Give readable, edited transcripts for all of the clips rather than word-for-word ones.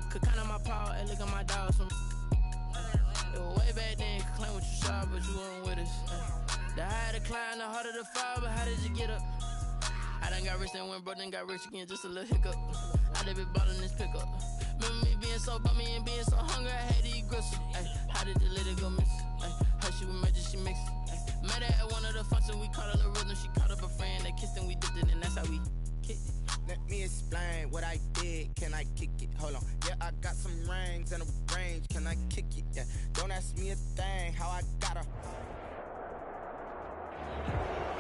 Could count on my power and look at my dogs from. It was way back then, could claim what you saw, but you weren't with us. The higher the climb, the harder the fall, but how did you get up? I done got rich and went broke, then got rich again, just a little hiccup. I done been bought in this pickup. Remember me being so bummy and being so hungry, I had to eat gristle. How did the lady go miss? How she was major, she mixed. Met her at one of the functions, we caught a little rhythm. She caught up a friend, they kissed and we dipped it, and that's how we kicked it. Let me explain what I did. Can I kick it? Hold on. Yeah, I got some rings and a range. Can I kick it? Yeah. Don't ask me a thing. How I gotta.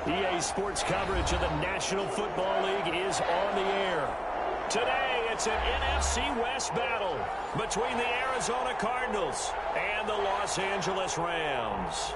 EA Sports coverage of the National Football League is on the air. Today, it's an NFC West battle between the Arizona Cardinals and the Los Angeles Rams.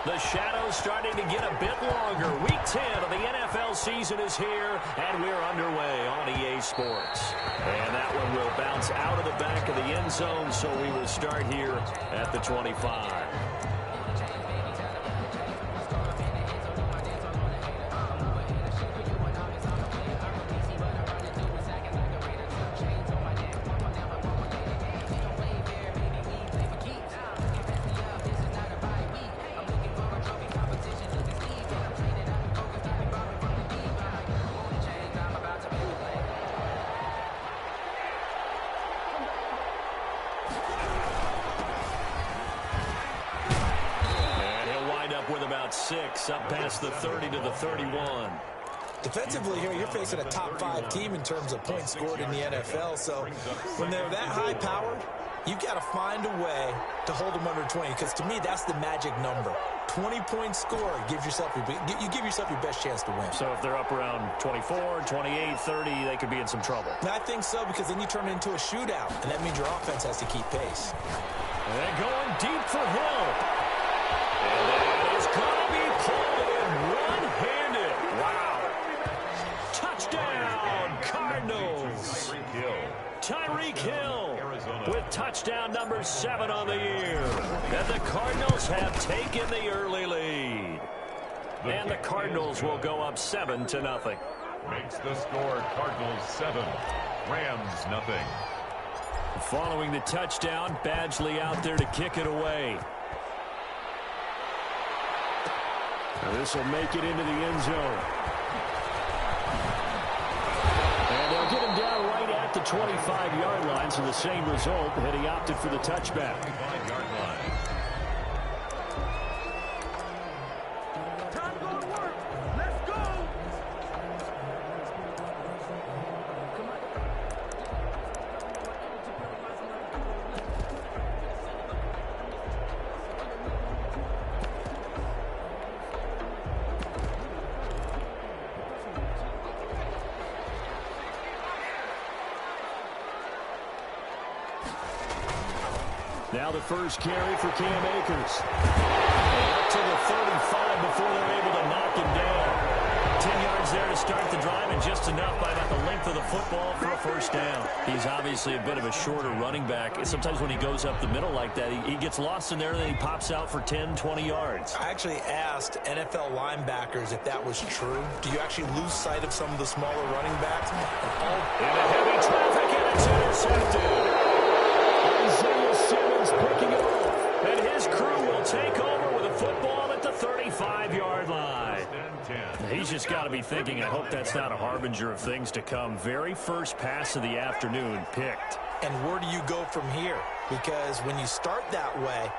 The shadow's starting to get a bit longer. Week 10 of the NFL season is here, and we're underway on EA Sports. And that one will bounce out of the back of the end zone, so we will start here at the 25. Up past the 30 to the 31. Defensively here, you're facing a top-5 team in terms of points scored in the NFL. So when they're that high-powered, you've got to find a way to hold them under 20. Because to me, that's the magic number. 20-point score, you give yourself your best chance to win. So if they're up around 24, 28, 30, they could be in some trouble. I think so, because then you turn it into a shootout, and that means your offense has to keep pace. And going deep for Hill. And that is going to be pulled in one-handed. Wow. Touchdown, Cardinals. Tyreek Hill with touchdown number 7 on the year. And the Cardinals have taken the early lead. And the Cardinals will go up 7-0. Makes the score Cardinals 7, Rams nothing. Following the touchdown, Badgley out there to kick it away. This will make it into the end zone. And they'll get him down right at the 25-yard line, so the same result, but he opted for the touchback. 25-yard line. Time going to work. Let's go. Now the first carry for Cam Akers. Up to the 35 before they're able to knock him down. 10 yards there to start the drive, and just enough by about the length of the football for a first down. He's obviously a bit of a shorter running back. Sometimes when he goes up the middle like that, he gets lost in there, and then he pops out for 10, 20 yards. I actually asked NFL linebackers if that was true. Do you actually lose sight of some of the smaller running backs? In a heavy traffic, and it's intercepted. Isaiah Simmons picking it off, and his crew will take over with a football at the 35-yard line. He's just got to be thinking, I hope that's not a harbinger of things to come. Very first pass of the afternoon picked. And where do you go from here? Because when you start that way,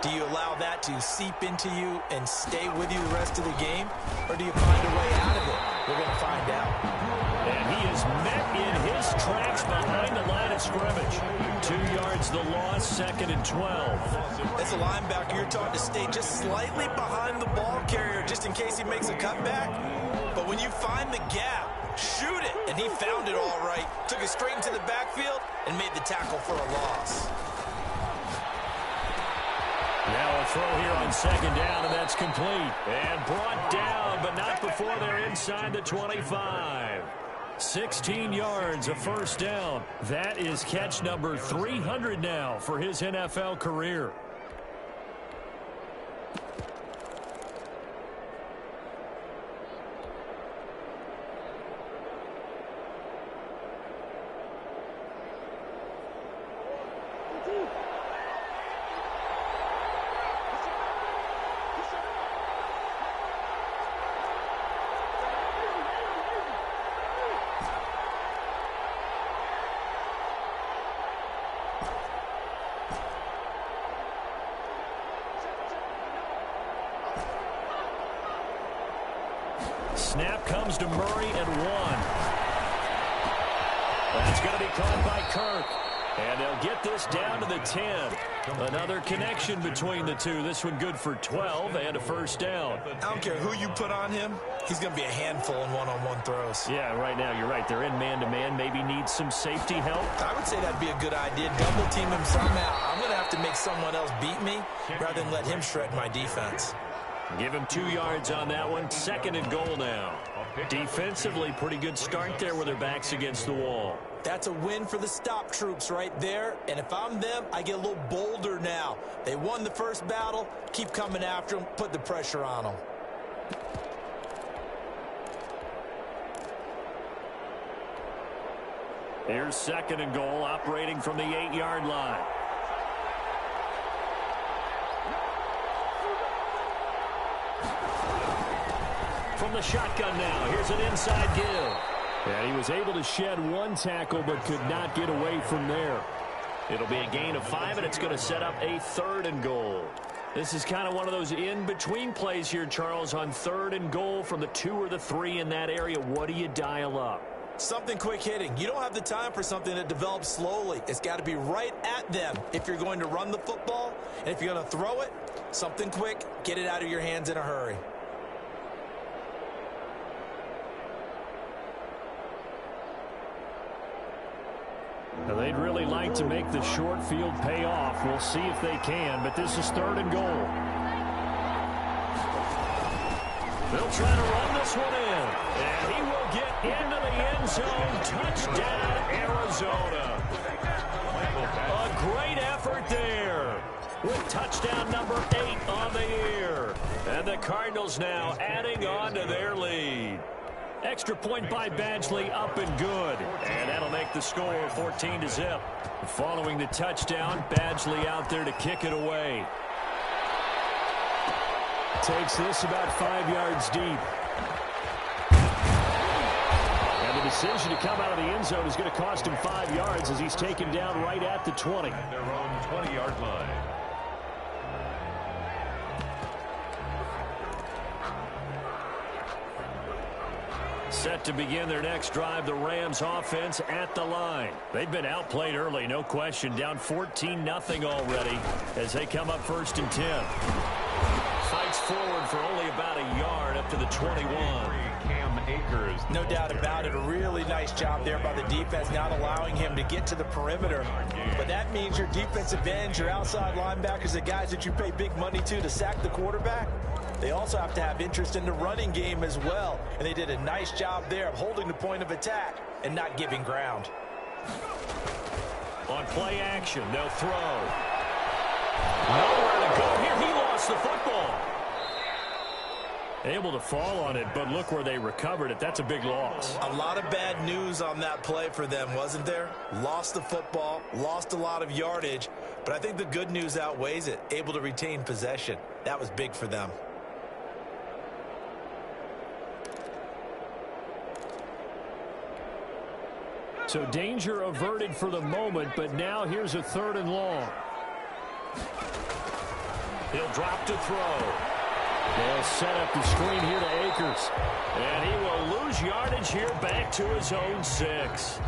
do you allow that to seep into you and stay with you the rest of the game? Or do you find a way out of it? We're going to find out. And he is met in his tracks behind the line of scrimmage. 2 yards the loss, 2nd and 12. As a linebacker, you're taught to stay just slightly behind the ball carrier just in case he makes a cutback. But when you find the gap, shoot it. And he found it all right. Took it straight into the backfield and made the tackle for a loss. Now a throw here on 2nd down, and that's complete. And brought down, but not before they're inside the 25. 16 yards, a first down. That is catch number 300 now for his NFL career. snap comes to Murray and 1. That's going to be caught by Kirk. And they'll get this down to the 10. Another connection between the two. This one good for 12 and a first down. I don't care who you put on him. He's going to be a handful in one-on-one throws. Yeah, right now you're right. They're in man-to-man. Maybe need some safety help. I would say that'd be a good idea. Double team him somehow. I'm going to have to make someone else beat me rather than let him shred my defense. Give him 2 yards on that one. 2nd and goal now. Defensively, pretty good start there with their backs against the wall. That's a win for the stop troops right there. And if I'm them, I get a little bolder now. They won the first battle. Keep coming after them. Put the pressure on them. Here's 2nd and goal, operating from the 8-yard line. From the shotgun now, here's an inside give. And he was able to shed 1 tackle but could not get away from there. It'll be a gain of 5, and it's going to set up a 3rd and goal. This is kind of one of those in-between plays here, Charles, on 3rd and goal from the 2 or the 3 in that area. What do you dial up? Something quick hitting. You don't have the time for something that develops slowly. It's got to be right at them if you're going to run the football. And if you're going to throw it, something quick, get it out of your hands in a hurry. Now, they'd really like to make the short field pay off. We'll see if they can, but this is 3rd and goal. They'll try to run this one in, and he will get into the end zone. Touchdown, Arizona. A great effort there with touchdown number 8 on the year. And the Cardinals now adding on to their lead. Extra point by Badgley, up and good. And that'll make the score 14-0. Following the touchdown, Badgley out there to kick it away. Takes this about 5 yards deep. And the decision to come out of the end zone is going to cost him 5 yards as he's taken down right at the 20. Their own 20-yard line. Set to begin their next drive, the Rams offense at the line. They've been outplayed early, no question. Down 14-0 already as they come up 1st and 10. Fights forward for only about a yard up to the 21. Cam Akers. No doubt about it. A really nice job there by the defense, not allowing him to get to the perimeter. But that means your defensive ends, your outside linebackers, the guys that you pay big money to sack the quarterback, they also have to have interest in the running game as well. And they did a nice job there of holding the point of attack and not giving ground. On play action, they'll throw. Nowhere to go here. He lost the football. Able to fall on it, but look where they recovered it. That's a big loss. A lot of bad news on that play for them, wasn't there? Lost the football, lost a lot of yardage, but I think the good news outweighs it. Able to retain possession. That was big for them. So danger averted for the moment, but now here's a 3rd and long. He'll drop to throw. They'll set up the screen here to Akers. And he will lose yardage here back to his own 6.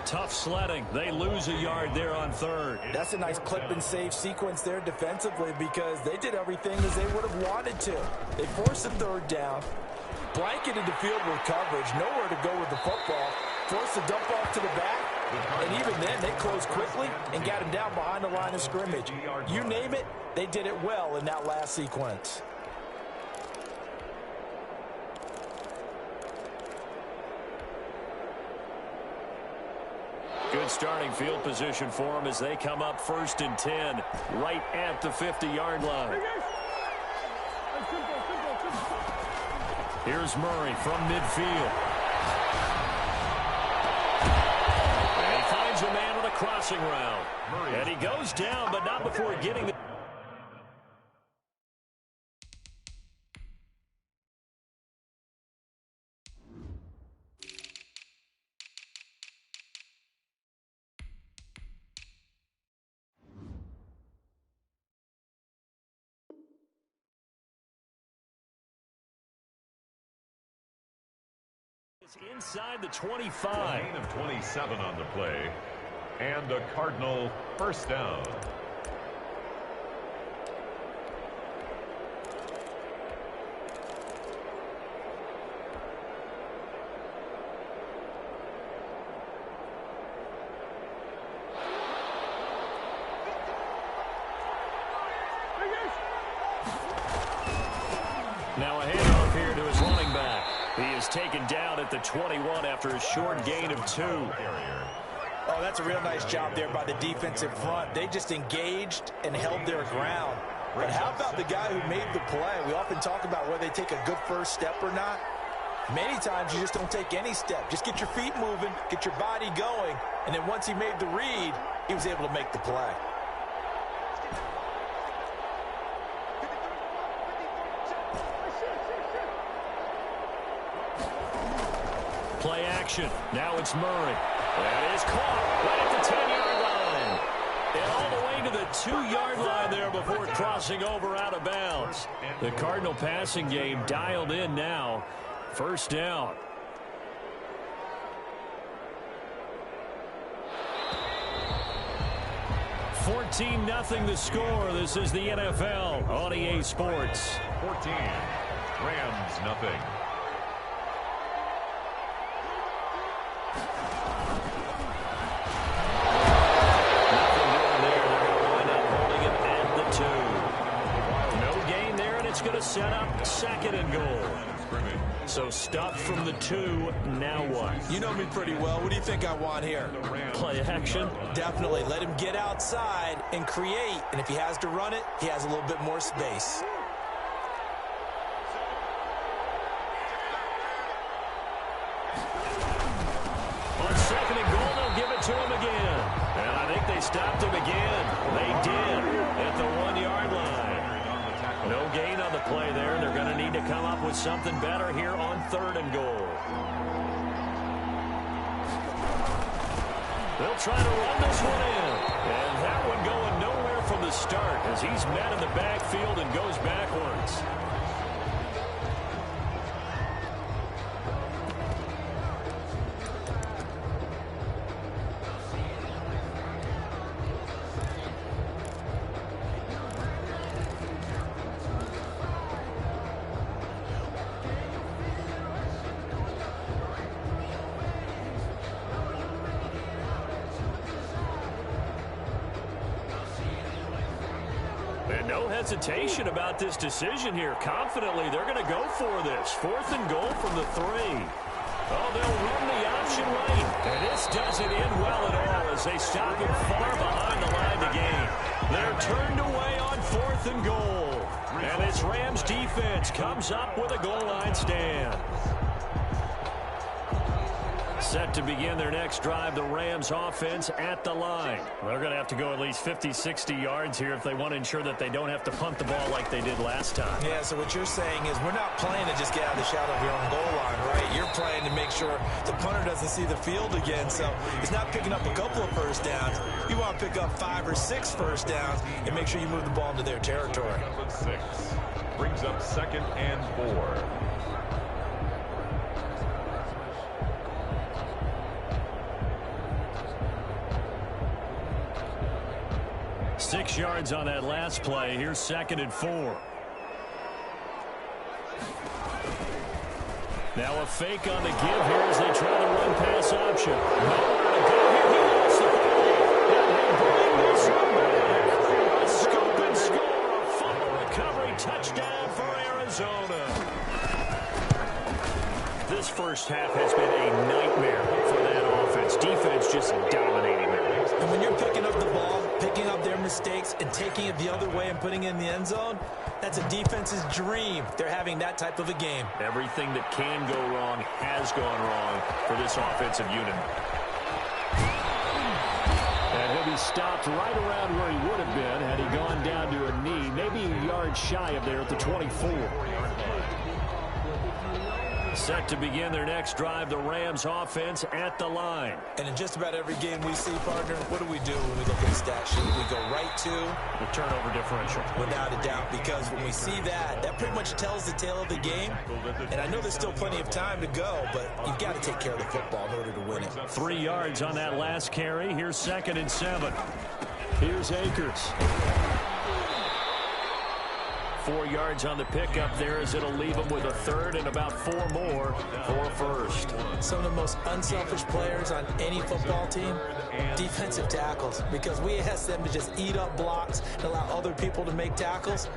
Tough sledding. They lose a yard there on 3rd. That's a nice clip and save sequence there defensively because they did everything as they would have wanted to. They forced the 3rd down, blanketed the field with coverage, nowhere to go with the football, forced the dump off to the back, and even then they closed quickly and got him down behind the line of scrimmage. You name it, they did it well in that last sequence. Good starting field position for them as they come up 1st and 10, right at the 50-yard line. Here's Murray from midfield. And he finds a man on the crossing route. And he goes down, but not before getting the It's inside the 25. Gain of 27 on the play. And a Cardinal first down. Now a handoff here to his running back. He is taken down at the 21 after a short gain of 2. Oh, that's a real nice job there by the defensive front. They just engaged and held their ground. But how about the guy who made the play? We often talk about whether they take a good first step or not. Many times you just don't take any step. Just get your feet moving, get your body going, and then once he made the read, he was able to make the play. Play action. Now it's Murray. That is caught right at the 10-yard line. And all the way to the 2-yard line there before crossing over out of bounds. The Cardinal passing game dialed in now. First down. $14-0 the score. This is the NFL on EA Sports. 14. Rams nothing. Set up 2nd and goal. So stop from the 2. Now what? You know me pretty well. What do you think I want here? Play action? Definitely. Let him get outside and create. And if he has to run it, he has a little bit more space. On 2nd and goal, they'll give it to him again. And I think they stopped him again. They did at the 1-yard line. No gain on the play there. They're going to need to come up with something better here on 3rd and goal. They'll try to run this one in. And that one going nowhere from the start as he's met in the backfield and goes backwards. No hesitation about this decision here. Confidently, they're going to go for this. 4th and goal from the 3. Oh, they'll run the option lane. And this doesn't end well at all as they stop him far behind the line to gain. They're turned away on 4th and goal. And this Rams defense comes up with a goal line stand. Set to begin their next drive, the Rams offense at the line. They're going to have to go at least 50, 60 yards here if they want to ensure that they don't have to punt the ball like they did last time. Yeah, so what you're saying is we're not playing to just get out of the shadow of your own goal line, right? You're playing to make sure the punter doesn't see the field again. So it's not picking up a couple of first downs. You want to pick up 5 or 6 first downs and make sure you move the ball into their territory. 6 brings up 2nd and 4. 6 yards on that last play. Here's 2nd and 4. Now a fake on the give here as they try to run pass option. Nowhere to go here. He lost the ball. And they bring this one back. A scoop and score. A fumble recovery touchdown for Arizona. This first half has been a nightmare for that offense. Defense just dominating them. And when you're picking up the ball, picking up their mistakes, and taking it the other way and putting it in the end zone, that's a defense's dream. They're having that type of a game. Everything that can go wrong has gone wrong for this offensive unit. And he'll be stopped right around where he would have been had he gone down to a knee, maybe a yard shy of there at the 24. Set to begin their next drive, the Rams offense at the line. And in just about every game we see, partner, what do we do when we look at the stat sheet? We go right to the turnover differential. Without a doubt, because when we see that, that pretty much tells the tale of the game. And I know there's still plenty of time to go, but you've got to take care of the football in order to win it. 3 yards on that last carry. Here's 2nd and 7. Here's Akers. 4 yards on the pickup there as it'll leave him with a 3rd and about 4 more for a 1st. Some of the most unselfish players on any football team, defensive tackles, because we ask them to just eat up blocks and allow other people to make tackles.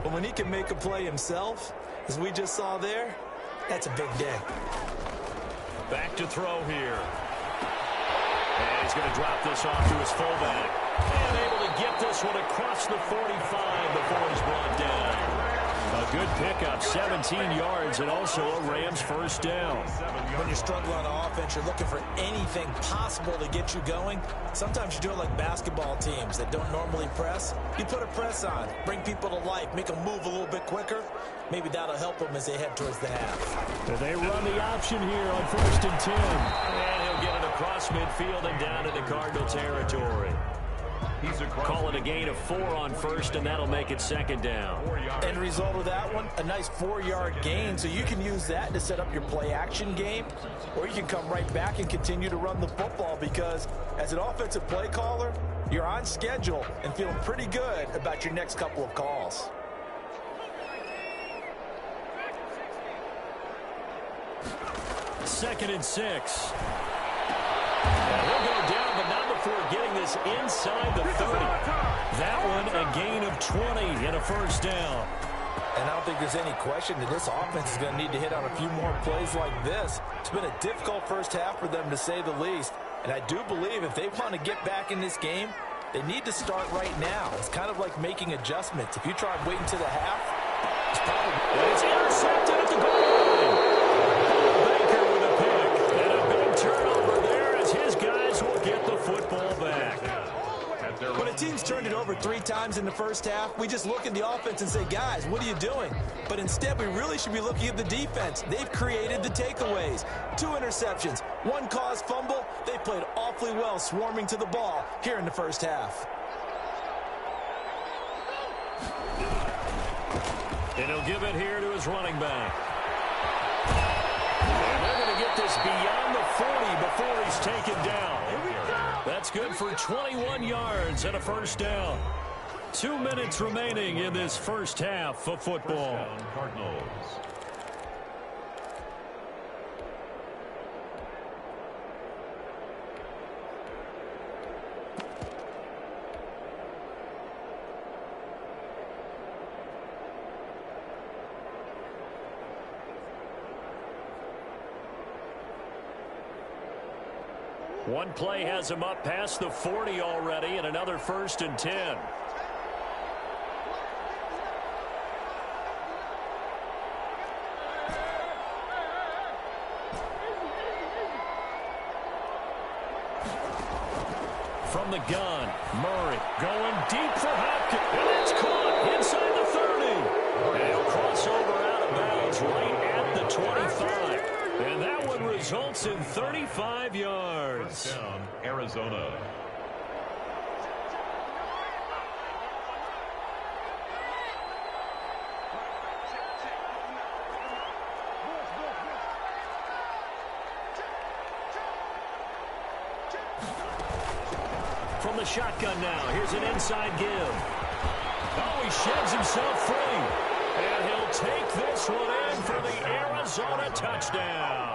But when he can make a play himself, as we just saw there, that's a big day. Back to throw here. And he's going to drop this off to his fullback. And able to get this one across the 45 before he's brought down. A good pickup, 17 yards, and also a Rams 1st down. When you're struggling on offense, you're looking for anything possible to get you going. Sometimes you do it like basketball teams that don't normally press. You put a press on, bring people to life, make them move a little bit quicker. Maybe that'll help them as they head towards the half. And they run the option here on 1st and 10. And he'll get it across midfield and down into Cardinal territory. Call it a gain of 4 on 1st, and that'll make it 2nd down. End result of that one, a nice 4-yard gain, so you can use that to set up your play-action game, or you can come right back and continue to run the football, because as an offensive play caller, you're on schedule and feeling pretty good about your next couple of calls. Second and 6. And he'll go down, but not before getting this inside the 30. That one a gain of 20 and a 1st down. And I don't think there's any question that this offense is going to need to hit on a few more plays like this. It's been a difficult first half for them, to say the least. And I do believe if they want to get back in this game, they need to start right now. It's kind of like making adjustments. If you try waiting to the half, it's probably... And it's intercepted at the goal line. Baker with a pick. And a big turnover there as his guys will get the football back. When a team's turned it over 3 times in the first half, we just look at the offense and say, guys, what are you doing? But instead, we really should be looking at the defense. They've created the takeaways. 2 interceptions, 1 caused fumble. They played awfully well swarming to the ball here in the first half. And he'll give it here to his running back. And they're going to get this beyond the 40 before he's taken down. That's good for 21 yards and a 1st down. 2 minutes remaining in this first half of football. Cardinals. One play has him up past the 40 already, and another 1st and 10. From the gun, Murray going deep for Hopkins, and it's caught inside the 30. And he'll cross over out of bounds right at the 25. And that one results in 35 yards. Down, Arizona. From the shotgun now, here's an inside give. Oh, he sheds himself free. And he'll take this one in for the Arizona touchdown.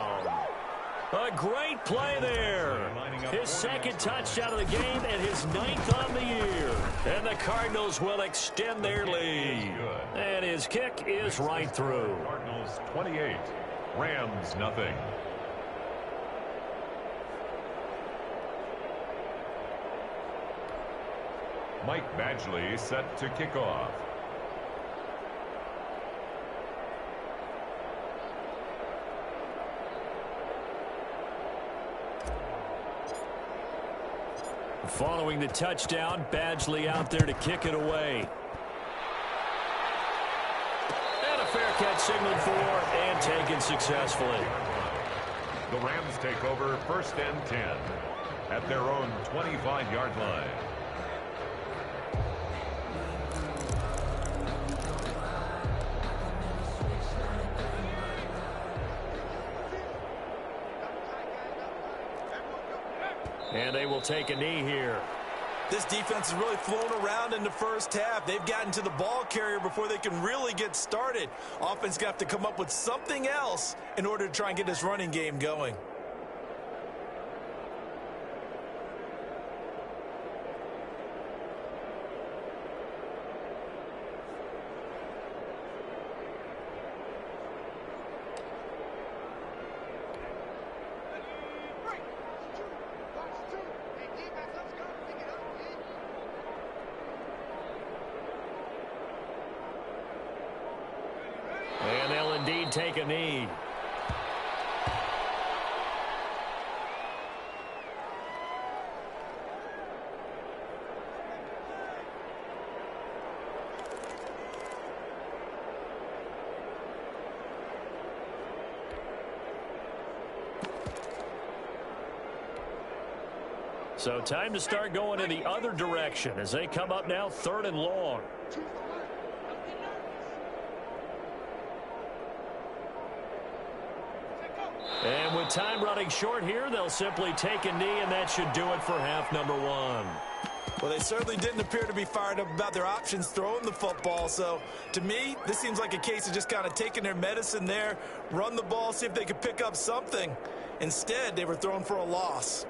A great play there. His 2nd touchdown of the game and his 9th on the year. And the Cardinals will extend their lead. And his kick is right through. Cardinals 28, Rams nothing. Mike Badgley set to kick off. Following the touchdown, Badgley out there to kick it away. And a fair catch signaled for and taken successfully. The Rams take over 1st and 10 at their own 25-yard line. And they will take a knee here. This defense has really flown around in the first half. They've gotten to the ball carrier before they can really get started. Offense got to come up with something else in order to try and get this running game going. And they'll indeed take a knee. So time to start going in the other direction as they come up now 3rd and long. And with time running short here, they'll simply take a knee, and that should do it for half number 1. Well, they certainly didn't appear to be fired up about their options throwing the football. So, to me, this seems like a case of just kind of taking their medicine there, run the ball, see if they could pick up something. Instead, they were thrown for a loss.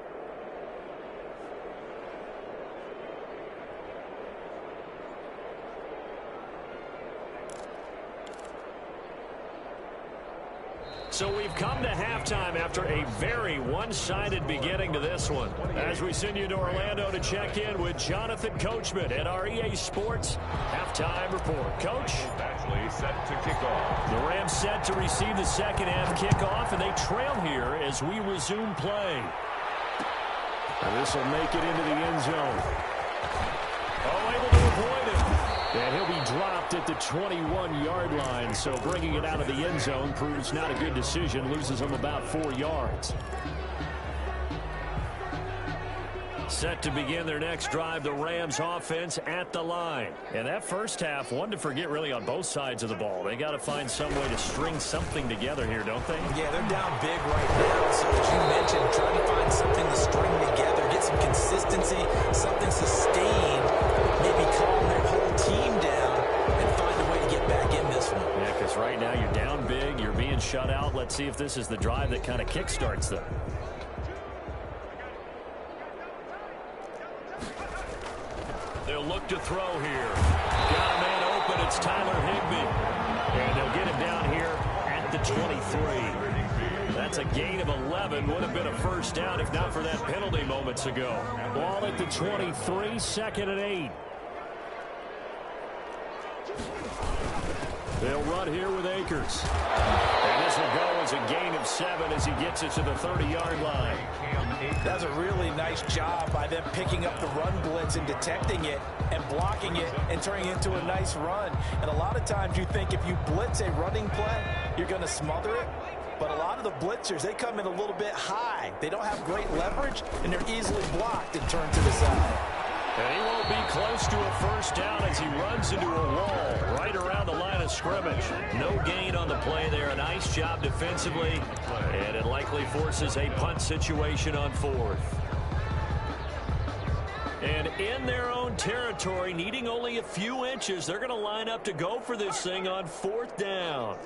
So we've come to halftime after a very one-sided beginning to this one. As we send you to Orlando to check in with Jonathan Coachman at our EA Sports Halftime Report. Coach? Actually set to kick off. The Rams set to receive the second half kickoff, and they trail here as we resume play. And this will make it into the end zone. Oh, able to avoid it. And he'll be dropped at the 21-yard line, so bringing it out of the end zone proves not a good decision, loses him about 4 yards. Set to begin their next drive, the Rams offense at the line. And that first half, one to forget really on both sides of the ball. They got to find some way to string something together here, don't they? Yeah, they're down big right now. So as you mentioned, trying to find something to string together, get some consistency, something sustained, maybe calm their whole team down and find a way to get back in this one. Yeah, because right now you're down big, you're being shut out. Let's see if this is the drive that kind of kickstarts them. They'll look to throw here. Got a man open. It's Tyler Higbee. And they'll get him down here at the 23. That's a gain of 11. Would have been a first down if not for that penalty moments ago. Ball at the 23, 2nd and 8. They'll run here with Akers. And this will go as a gain of 7 as he gets it to the 30-yard line. That's a really nice job by them picking up the run blitz and detecting it and blocking it and turning it into a nice run. And a lot of times you think if you blitz a running play, you're going to smother it. But a lot of the blitzers, they come in a little bit high. They don't have great leverage, and they're easily blocked and turned to the side. And he won't be close to a first down as he runs into a wall right around the line of scrimmage. No gain on the play there. A nice job defensively, and it likely forces a punt situation on 4th. And in their own territory, needing only a few inches, they're going to line up to go for this thing on 4th down.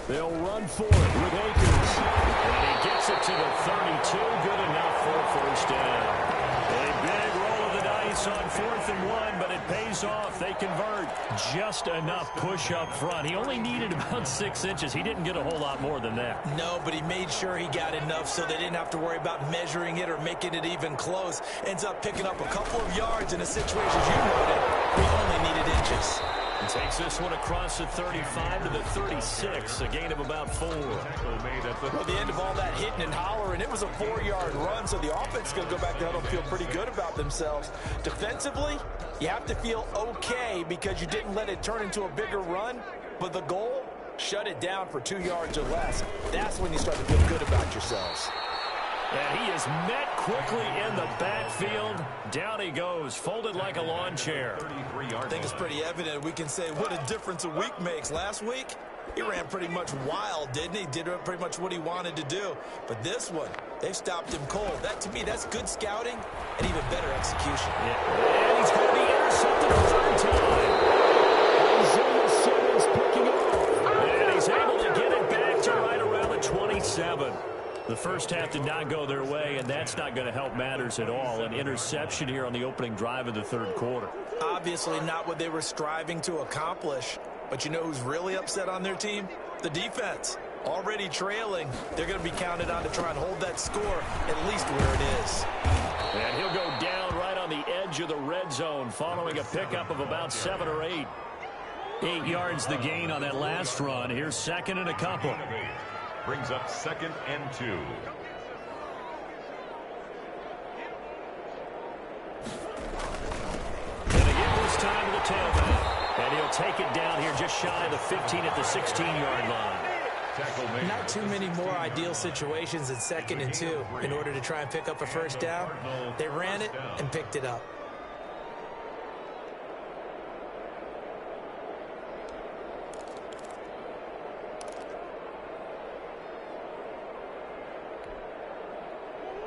They'll run for it with Akers. And he gets it to the 32. Good enough for a first down. A big roll of the dice on 4th and 1, but it pays off. They convert just enough push up front. He only needed about 6 inches. He didn't get a whole lot more than that. No, but he made sure he got enough so they didn't have to worry about measuring it or making it even close. Ends up picking up a couple of yards in a situation, as you noted, we only needed inches. And takes this one across the 35 to the 36, a gain of about 4. Well, the end of all that hitting and hollering, it was a 4-yard run, so the offense is going to go back to huddle and feel pretty good about themselves. Defensively, you have to feel okay because you didn't let it turn into a bigger run, but the goal, shut it down for 2 yards or less. That's when you start to feel good about yourselves. And he is met quickly in the backfield. Down he goes, folded like a lawn chair. I think it's pretty evident. We can say what a difference a week makes. Last week, he ran pretty much wild, didn't he? Did pretty much what he wanted to do. But this one, they've stopped him cold. That, to me, that's good scouting and even better execution. Yeah. And he's going to be intercepted a third time. Isaiah Simmons picking up. And he's able to get it back to right around the 27. The first half did not go their way, and that's not going to help matters at all. An interception here on the opening drive of the third quarter. Obviously not what they were striving to accomplish. But you know who's really upset on their team? The defense. Already trailing. They're going to be counted on to try and hold that score at least where it is. And he'll go down right on the edge of the red zone following a pickup of about 7 or 8. 8 yards the gain on that last run. Here's second and a couple. Brings up 2nd and 2. And again this time to the tailback. And he'll take it down here just shy of the 15 at the 16-yard line. Not too many more ideal situations in 2nd and 2 in order to try and pick up a first down. They ran it and picked it up.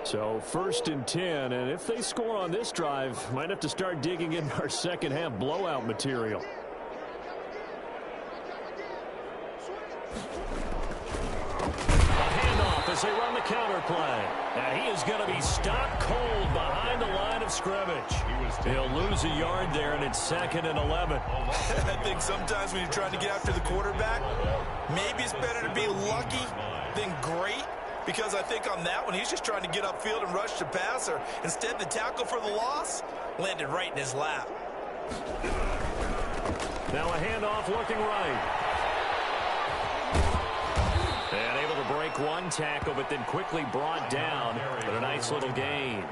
So 1st and 10, and if they score on this drive, might have to start digging in our second half blowout material. A handoff as they run the counter play. And he is going to be stopped cold behind the line of scrimmage. He'll lose a yard there, and it's 2nd and 11. I think sometimes when you're trying to get after the quarterback, maybe it's better to be lucky than great. Because I think on that one, he's just trying to get upfield and rush the passer. Instead, the tackle for the loss landed right in his lap. Now a handoff looking right. And able to break one tackle, but then quickly brought down. But a nice little gain.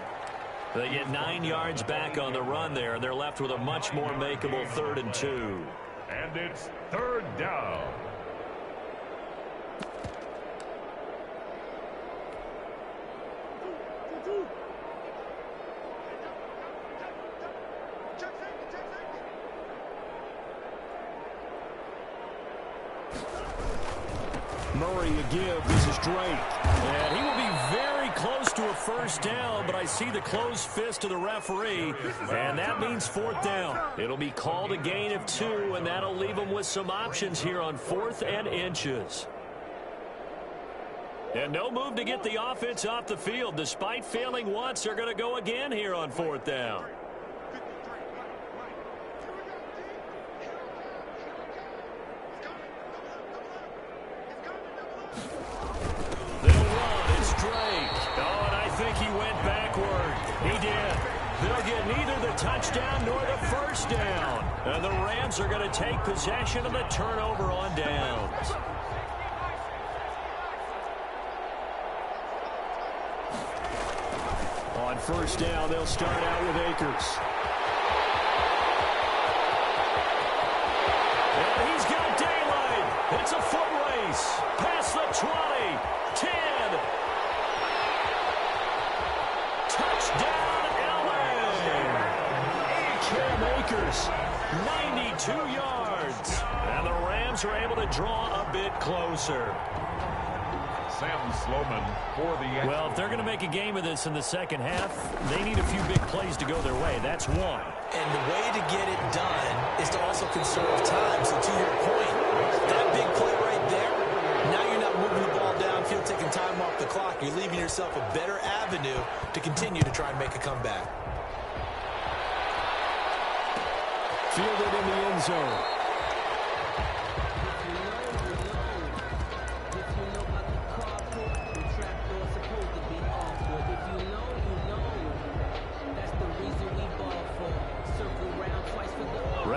They get 9 yards back on the run there, and they're left with a much more makeable 3rd and 2. And it's 3rd down. Murray a give. This is Drake. And he will be very close to a first down, but I see the closed fist of the referee, and that means 4th down. It'll be called a gain of 2, and that'll leave them with some options here on 4th and inches. And no move to get the offense off the field. Despite failing once, they're going to go again here on 4th down. They'll run. It's Drake. Oh, and I think he went backward. He did. They'll get neither the touchdown nor the first down. And the Rams are going to take possession of the turnover on downs. On first down, they'll start out with Akers. And he's got daylight. It's a foot race. Past the 20, 10. Touchdown, LA. Cam Akers, 92 yards. And the Rams are able to draw a bit closer. Sam Sloman for the... Well, if they're going to make a game of this in the second half, they need a few big plays to go their way. That's one. And the way to get it done is to also conserve time. So to your point, that big play right there, now you're not moving the ball downfield, taking time off the clock. You're leaving yourself a better avenue to continue to try and make a comeback. Fielded in the end zone.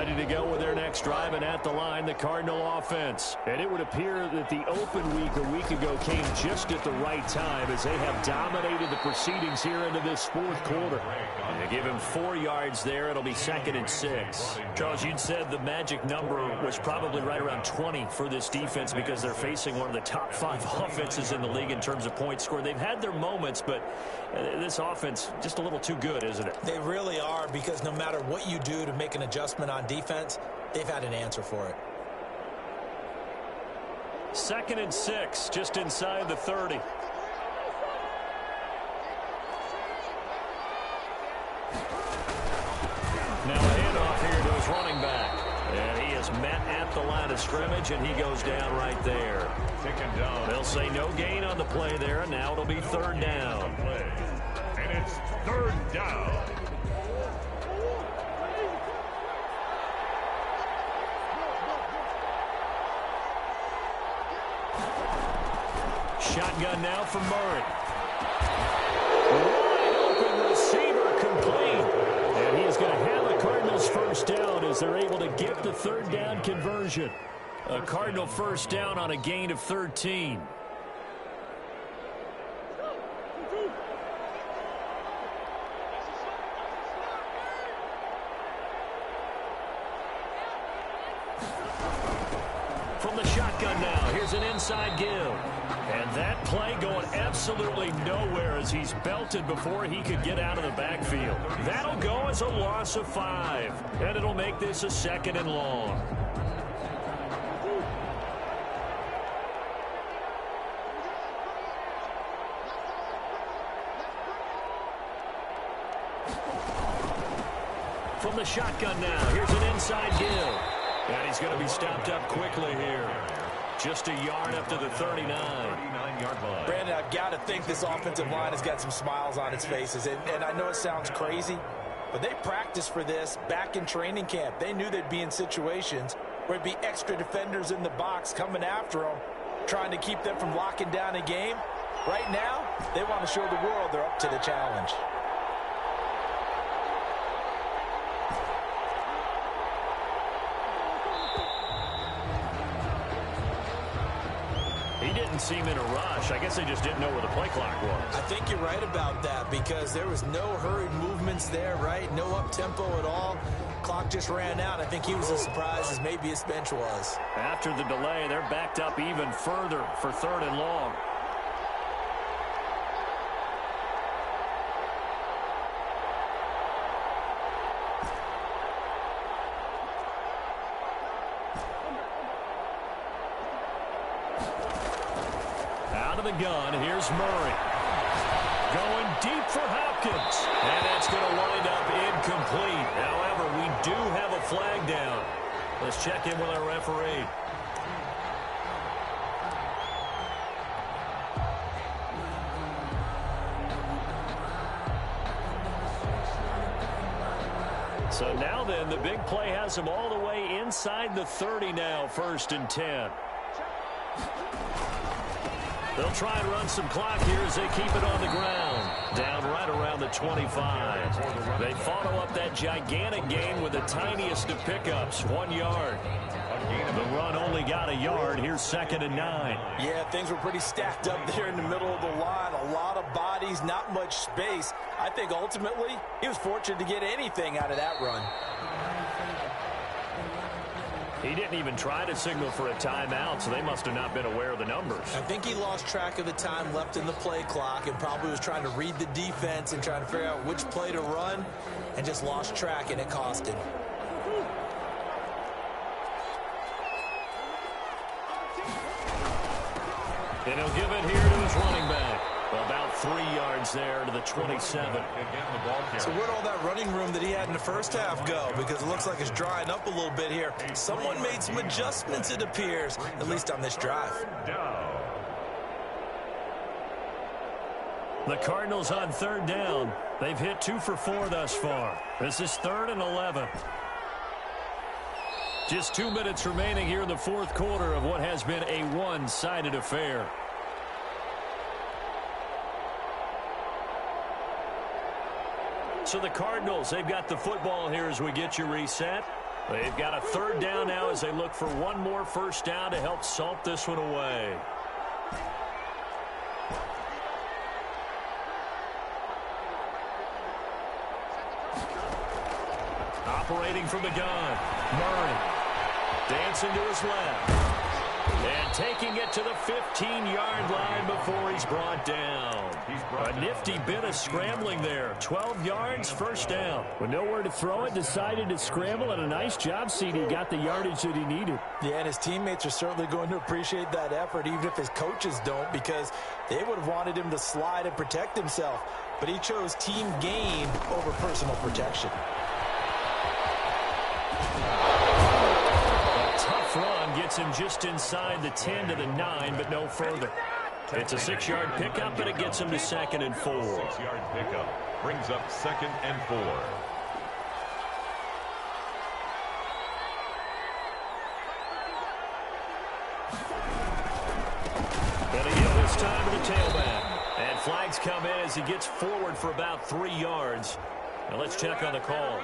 Ready to go with their next drive, and at the line, the Cardinal offense. And it would appear that the open week a week ago came just at the right time as they have dominated the proceedings here into this fourth quarter. And they give him 4 yards there. It'll be 2nd and 6. Charles, you'd said the magic number was probably right around 20 for this defense because they're facing one of the top 5 offenses in the league in terms of points scored. They've had their moments, but this offense just a little too good, isn't it? They really are, because no matter what you do to make an adjustment on defense, they've had an answer for it. 2nd and 6, just inside the 30. Now a handoff here to his running back. And he is met at the line of scrimmage, and he goes down right there. Taken down. They'll say no gain on the play there, and now it'll be 3rd down. And it's 3rd down. Shotgun now for Murray. Wide open receiver complete. And he's going to have a Cardinals first down as they're able to get the 3rd down conversion. A Cardinal first down on a gain of 13. From the shotgun now, here's an inside give. And that play going absolutely nowhere as he's belted before he could get out of the backfield. That'll go as a loss of 5. And it'll make this a 2nd and long. From the shotgun now, here's an inside give. And he's going to be stopped up quickly here. Just a yard up to the 39-yard line. Brandon, I've got to think this offensive line has got some smiles on its faces. And I know it sounds crazy, but they practiced for this back in training camp. They knew they'd be in situations where it'd be extra defenders in the box coming after them, trying to keep them from locking down a game. Right now, they want to show the world they're up to the challenge. He didn't seem in a rush. I guess they just didn't know where the play clock was. I think you're right about that because there was no hurried movements there, right? No up-tempo at all. Clock just ran out. I think he was as surprised as maybe his bench was. After the delay, they're backed up even further for 3rd and long. The gun, here's Murray. Going deep for Hopkins. And that's going to wind up incomplete. However, we do have a flag down. Let's check in with our referee. So now then, the big play has him all the way inside the 30 now, 1st and 10. They'll try and run some clock here as they keep it on the ground. Down right around the 25. They follow up that gigantic gain with the tiniest of pickups, 1 yard. The run only got a yard. Here's 2nd and 9. Yeah, things were pretty stacked up there in the middle of the line. A lot of bodies, not much space. I think ultimately he was fortunate to get anything out of that run. He didn't even try to signal for a timeout, so they must have not been aware of the numbers. I think he lost track of the time left in the play clock and probably was trying to read the defense and trying to figure out which play to run and just lost track, and it cost him. And he'll give it here to his running back. About 3 yards there to the 27. So where'd all that running room that he had in the first half go? Because it looks like it's drying up a little bit here. Someone made some adjustments, it appears, at least on this drive. The Cardinals on 3rd down. They've hit 2 for 4 thus far. This is 3rd and 11. Just 2 minutes remaining here in the fourth quarter of what has been a one-sided affair. So the Cardinals, they've got the football here as we get you reset. They've got a third down now as they look for one more first down to help salt this one away. Operating from the gun, Murray. Dancing to his left. And taking it to the 15-yard line before he's brought down. A nifty bit of scrambling there. 12 yards, first down. With nowhere to throw it, decided to scramble, and a nice job, CD. Got the yardage that he needed. Yeah, and his teammates are certainly going to appreciate that effort, even if his coaches don't, because they would have wanted him to slide and protect himself. But he chose team gain over personal protection. Run gets him just inside the 10 to the 9, but no further. It's a 6-yard pickup, and it gets him to 2nd and 4. 6-yard pickup brings up 2nd and 4. And again this time to the tailback. And flags come in as he gets forward for about 3 yards. Now let's check on the call.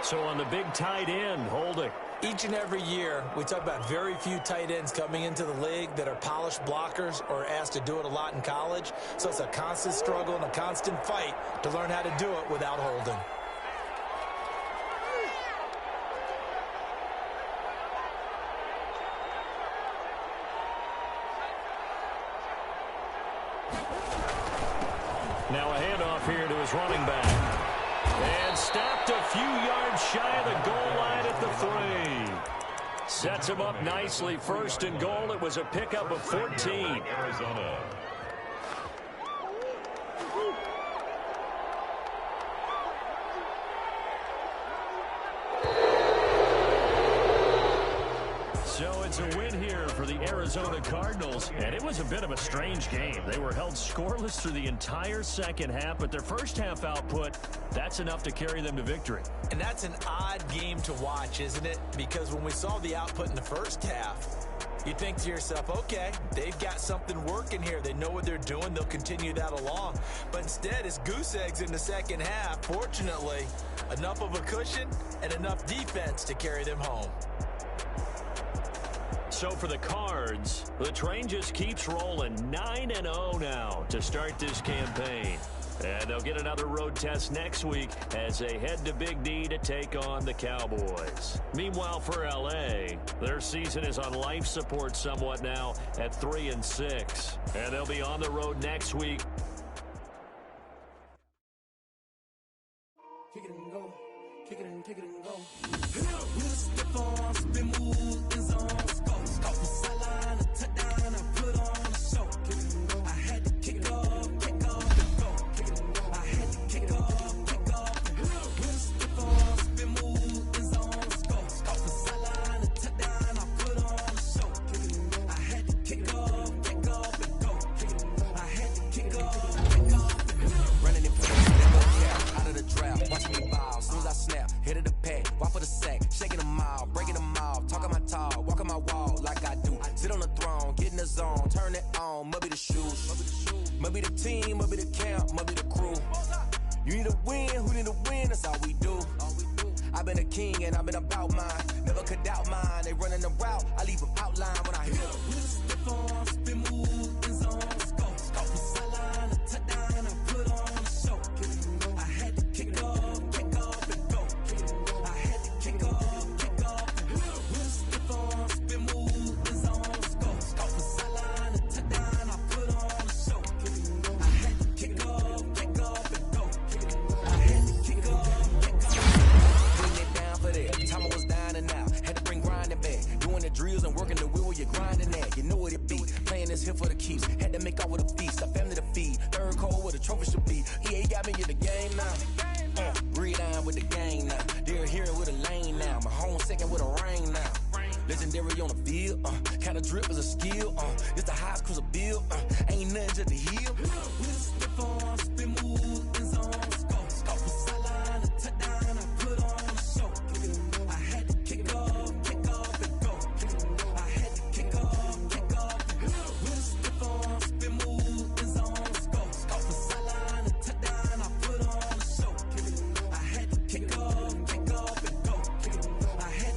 So on the big tight end, holding. Each and every year, we talk about very few tight ends coming into the league that are polished blockers or asked to do it a lot in college. So it's a constant struggle and a constant fight to learn how to do it without holding. Now a handoff here to his running back. And stopped a few yards shy of the goal line at the 3. Sets him up nicely. 1st and goal. It was a pickup of 14. Arizona. So it's a win here for the Arizona Cardinals, and it was a bit of a strange game. They were held scoreless through the entire second half, but their first half output, that's enough to carry them to victory. And that's an odd game to watch, isn't it? Because when we saw the output in the first half, you think to yourself, okay, they've got something working here. They know what they're doing. They'll continue that along. But instead, it's goose eggs in the second half. Fortunately, enough of a cushion and enough defense to carry them home. So for the Cards, the train just keeps rolling. 9-0 now to start this campaign. And they'll get another road test next week as they head to Big D to take on the Cowboys. Meanwhile, for L.A., their season is on life support somewhat now at 3-6. And they'll be on the road next week. Kick it and go. Kick it and go. With a stiff arm, spin move, in zone, scope the sideline, a touchdown, I put on a show. Kick it and go. I had to kick off and go. Kick it and go. I had to kick off and go. With a stiff arm, spin move, in zone, scope the sideline, a touchdown, I put on a show. Kick it and go. I had to kick off and go. Kick it and go. I had to kick off and go. Running in place, that no cap, out of the draft, watch me ball, soon as I snap, hit of the pack, walk for the sack, shaking them out, breaking them off, talking my talk, walking my wall like I do, sit on the throne, get in the zone, turn it on, must be the shoes, must be the team, must be the camp, must be the crew, you need a win, who need a win, that's all we do, I've been a king and I've been about mine, never could doubt mine, they running the route, I leave them outline when I hit them. With a stiff arm, spin move, in zone, scope the sideline, a touchdown, I put on a show. I had to kick off and go. I had to kick off and go. With a stiff arm, spin move, in zone, scope the sideline, a touchdown, I put on a show. I had to kick off and go. I had to kick off and go. Putting it down for that. Time I was down and out. Had to bring grinding back. Doing the drills and working the wheel where you're grinding at. You know what it be. Playing this here for the keeps. Had to make out with a feast. A family to feed. Third cold where the trophy should be. EA got me in the game now. Read on with the gang now. They're here with a lane now. My home second with a rain now. Legendary on the field. Kind of drip is a skill. It's the highest cruiser bill. Ain't nothing just the heel. With a stiff arm, spin move, in zone, scope the sideline, a touchdown, I put on a show. I had to kick off and go. I had to kick off and go. With a stiff arm, spin move, in zone, scope the sideline, a touchdown, I put on a show. I had to kick off and go. I had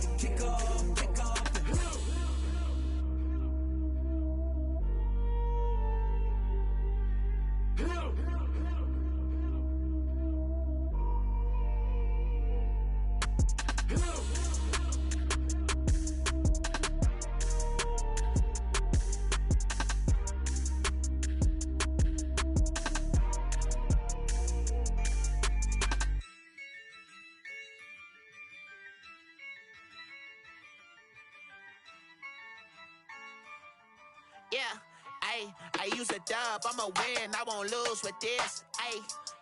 Yeah, I use a dub, I'ma win, I won't lose with this.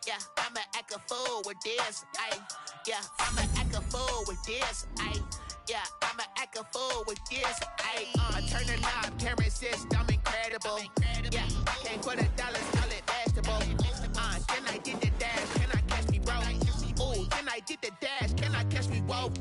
Yeah, I'ma act a fool with this. Yeah, I'ma act a fool with this. Yeah, I'ma act a fool with this. I turn the knob, can't resist, I'm incredible. Yeah, can't put $1, call it vegetable. Can I get the dash? Can I catch me, bro? Ooh, can I get the dash? Can I catch me, whoa?